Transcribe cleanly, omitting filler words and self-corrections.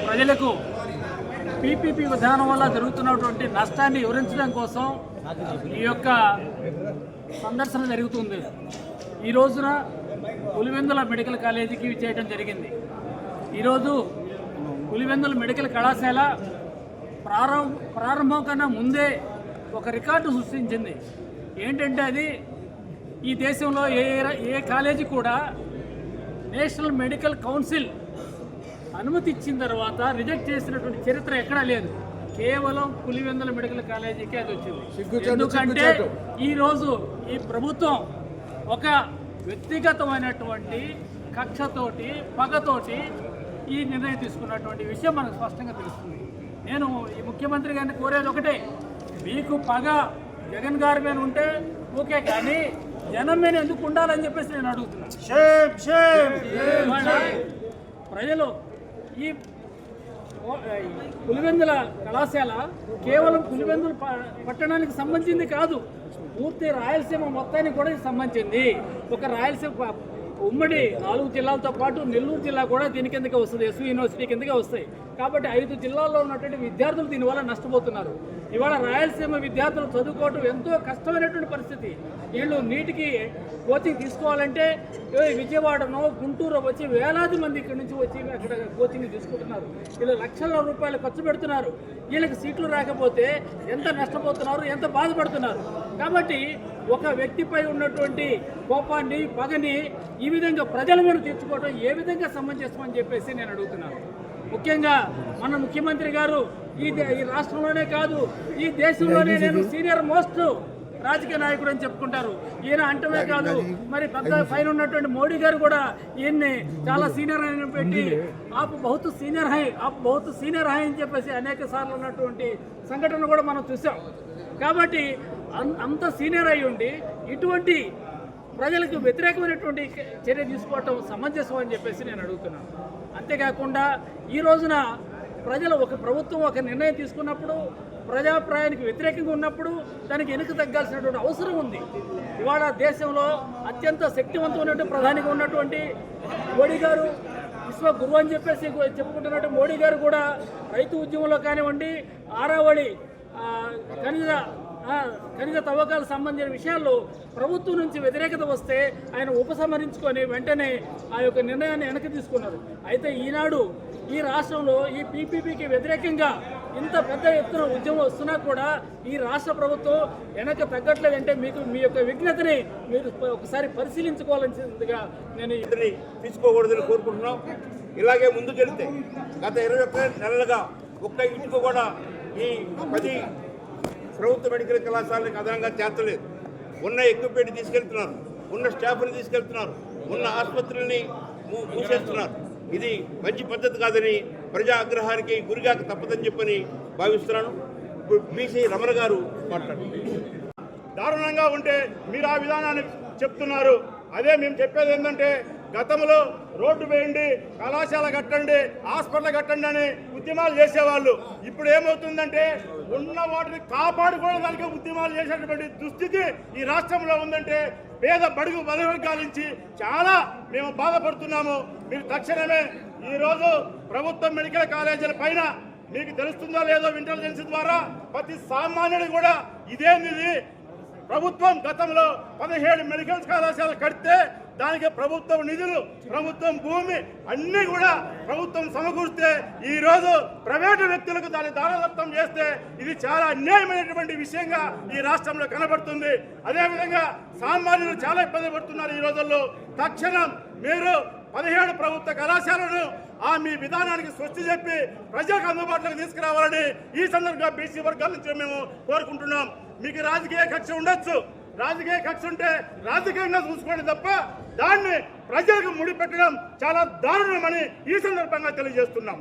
ప్రజలకు పీపీపీ విధానం వల్ల జరుగుతున్నటువంటి నష్టాన్ని వివరించడం కోసం ఈ యొక్క సందర్శన జరుగుతుంది. ఈ రోజున పులివెందుల మెడికల్ కాలేజీకి చేయడం జరిగింది. ఈరోజు పులివెందుల మెడికల్ కళాశాల ప్రారంభం కన్నా ముందే ఒక రికార్డు సృష్టించింది. ఏంటంటే అది ఈ దేశంలో ఏ కాలేజీ కూడా నేషనల్ మెడికల్ కౌన్సిల్ అనుమతి ఇచ్చిన తర్వాత రిజెక్ట్ చేసినటువంటి చరిత్ర ఎక్కడా లేదు. కేవలం పులివెందుల మెడికల్ కాలేజీకి అది వచ్చింది. ఎందుకంటే ఈరోజు ఈ ప్రభుత్వం ఒక వ్యక్తిగతమైనటువంటి కక్షతోటి పగతోటి ఈ నిర్ణయం తీసుకున్నటువంటి విషయం మనకు స్పష్టంగా తెలుస్తుంది. నేను ఈ ముఖ్యమంత్రి గారిని కోరేది ఒకటే, మీకు పగ జగన్ గారి మీద ఉంటే ఓకే, కానీ జనం మీద ఎందుకు ఉండాలని చెప్పేసి నేను అడుగుతున్నాను. ప్రజలు ఈ పులివెందుల కళాశాల కేవలం పులివెందుల పట్టణానికి సంబంధించింది కాదు, పూర్తి రాయలసీమ మొత్తానికి కూడా సంబంధించింది. ఒక రాయలసీమ ఉమ్మడి 4 జిల్లాలతో పాటు నెల్లూరు జిల్లా కూడా దీని కిందకే వస్తుంది, ఎస్వి యూనివర్సిటీ కిందకే వస్తాయి. కాబట్టి 5 జిల్లాల్లో ఉన్నటువంటి విద్యార్థులు దీనివల్ల నష్టపోతున్నారు. ఇవాళ రాయలసీమ విద్యార్థులు చదువుకోవడం ఎంతో కష్టమైనటువంటి పరిస్థితి. వీళ్ళు నీటికి కోచింగ్ తీసుకోవాలంటే విజయవాడనో గుంటూరు వచ్చి వేలాది మంది ఇక్కడి నుంచి వచ్చి అక్కడ కోచింగ్ తీసుకుంటున్నారు. వీళ్ళు లక్షల రూపాయలు ఖర్చు పెడుతున్నారు. వీళ్ళకి సీట్లు రాకపోతే ఎంత నష్టపోతున్నారు, ఎంత బాధపడుతున్నారు. కాబట్టి ఒక వ్యక్తిపై ఉన్నటువంటి కోపాన్ని పగని ఈ విధంగా ప్రజల మీద తీర్చుకోవడం ఏ విధంగా సమంజసమని చెప్పేసి నేను అడుగుతున్నాను. ముఖ్యంగా మన ముఖ్యమంత్రి గారు ఈ రాష్ట్రంలోనే కాదు ఈ దేశంలోనే నేను సీనియర్ మోస్ట్ రాజకీయ నాయకుడు అని చెప్పుకుంటారు. ఈయన అంటమే కాదు, మరి పెద్ద పైన ఉన్నటువంటి మోడీ గారు కూడా ఈయన్ని చాలా సీనియర్ అని పెట్టి ఆప్ బహుత్ సీనియర్ హై అని చెప్పేసి అనేక సార్లు ఉన్నటువంటి సంఘటన కూడా మనం చూసాం. కాబట్టి అంత సీనియర్ అయి ఉండి ఇటువంటి ప్రజలకు వ్యతిరేకమైనటువంటి చర్య తీసుకోవటం సమంజసం అని చెప్పేసి నేను అడుగుతున్నాను. అంతేకాకుండా ఈ రోజున ప్రజలు ఒక ప్రభుత్వం ఒక నిర్ణయం తీసుకున్నప్పుడు ప్రజాప్రాయానికి వ్యతిరేకంగా ఉన్నప్పుడు దానికి వెనుక తగ్గాల్సినటువంటి అవసరం ఉంది. ఇవాళ దేశంలో అత్యంత శక్తివంతమైనటువంటి ప్రధానిగా ఉన్నటువంటి మోడీ గారు విశ్వ గురువు అని చెప్పేసి చెప్పుకుంటున్నట్టు మోడీ గారు కూడా రైతు ఉద్యమంలో కానివ్వండి, ఆరావళి ఖనిజ తవ్వకాలకు సంబంధించిన విషయాల్లో ప్రభుత్వం నుంచి వ్యతిరేకత వస్తే ఆయన ఉపసంహరించుకొని వెంటనే ఆ యొక్క నిర్ణయాన్ని వెనక్కి తీసుకున్నారు. అయితే ఈనాడు ఈ రాష్ట్రంలో ఈ పీపీపీకి వ్యతిరేకంగా ఇంత పెద్ద ఎత్తున ఉద్యమం వస్తున్నా కూడా ఈ రాష్ట్ర ప్రభుత్వం వెనక్కి తగ్గట్లేదంటే మీ యొక్క విఘ్నతని మీరు ఒకసారి పరిశీలించుకోవాల్సిందిగా నేను తీసుకోకూడదని కోరుకుంటున్నాం. ఇలాగే ముందుకెళ్తే గత 21 నెలలుగా ఒక్క ఇంటికి కూడా ఈ 10 ప్రభుత్వ మెడికల్ కళాశాలకు అదనంగా చేర్చలేదు. ఉన్న ఎక్విప్మెంట్ తీసుకెళ్తున్నారు, ఉన్న స్టాఫ్ని తీసుకెళ్తున్నారు, ఉన్న ఆసుపత్రుల్ని మూసేస్తున్నారు. ఇది మంచి పద్ధతి కాదని ప్రజా ఆగ్రహానికి గురిగాక తప్పదని చెప్పని భావిస్తున్నాను. ఇప్పుడు బీసీ రమణ గారు మాట్లాడుతున్నారు. దారుణంగా ఉంటే మీరు ఆ విధానాన్ని చెప్తున్నారు. అదే మేము చెప్పేది ఏంటంటే గతంలో రోడ్డు వేయండి, కళాశాల కట్టండి, హాస్పిటల్ కట్టండి అని ఉద్యమాలు చేసేవాళ్ళు. ఇప్పుడు ఏమవుతుందంటే ఉన్న వాటిని కాపాడుకోవడానికి ఉద్యమాలు చేసేటువంటి దుస్థితి ఈ రాష్ట్రంలో ఉందంటే పేద బడుగు బలవర్గాల నుంచి చాలా మేము బాధపడుతున్నాము. మీరు తక్షణమే ఈరోజు ప్రభుత్వ మెడికల్ కాలేజీల పైన మీకు తెలుస్తుందో లేదో ఇంటెలిజెన్స్ ద్వారా ప్రతి సామాన్యుడు కూడా ఇదేంది ప్రభుత్వం గతంలో 17 మెడికల్ కళాశాలలు కడితే దానికి ప్రభుత్వం నిధులు, ప్రభుత్వం భూమి అన్నీ కూడా ప్రభుత్వం సమకూర్స్తే ఈరోజు ప్రైవేటు వ్యక్తులకు దాన్ని దానదత్తం చేస్తే ఇది చాలా అన్యాయమైనటువంటి విషయంగా ఈ రాష్ట్రంలో కనబడుతుంది. అదేవిధంగా సామాన్యులు చాలా ఇబ్బంది పడుతున్నారు ఈ రోజుల్లో. తక్షణం మీరు 17 ప్రభుత్వ కళాశాలను మీ విధానానికి స్వస్తి చెప్పి ప్రజలకు అందుబాటులోకి తీసుకురావాలని ఈ సందర్భంగా బీసీ వర్గాల నుంచి మేము కోరుకుంటున్నాం. మీకు రాజకీయ కక్ష ఉండొచ్చు, రాజకీయ కక్ష ఉంటే రాజకీయంగా చూసుకోండి తప్ప దాన్ని ప్రజలకు ముడిపెట్టడం చాలా దారుణమని ఈ సందర్భంగా తెలియజేస్తున్నాం.